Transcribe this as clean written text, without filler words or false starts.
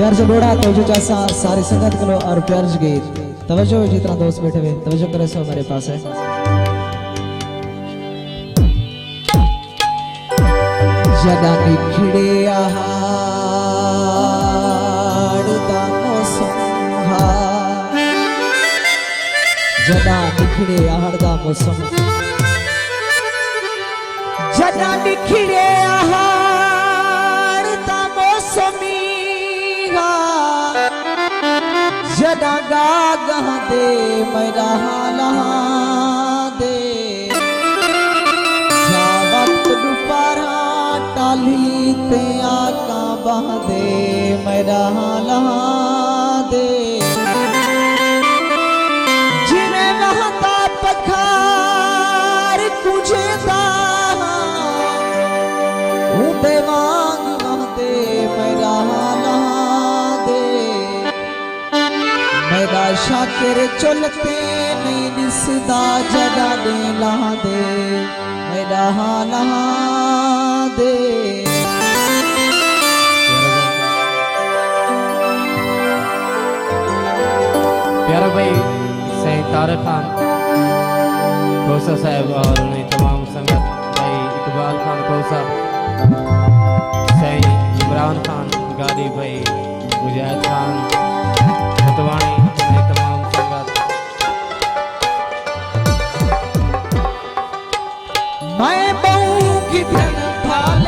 प्यार से बोड़ा तो जो चासा सारी संगत करो और प्यार से गीत तवज्जो जितना दोस्त बैठे हुए तवज्जो करे सो हमारे पास है। जदा निखड़े आहाड़ दा मौसम जदा निखड़े आहाड़ दा मौसम जदा निखड़े आहाड़ दा मौसमी जदा गागा दे मेरा हाला दे जा वक्त दुपारा टाली ते आका बह दे मेरा हाला दे जिने महता पखार तुझे दा उदे वांग बह दे मेरा हाला मेरा शाकिर चलते नहीं दिसदा जगा दे ला दे मेरा हाला दे। प्यारा भाई सही तारिक खान कोसा साहब और उन्हें तमाम संगत भाई इकबाल खान कोसा सही इमरान खान गादी भाई मुजाहिद खान हतवानी तमाम संगत मैं बहू की धन थाल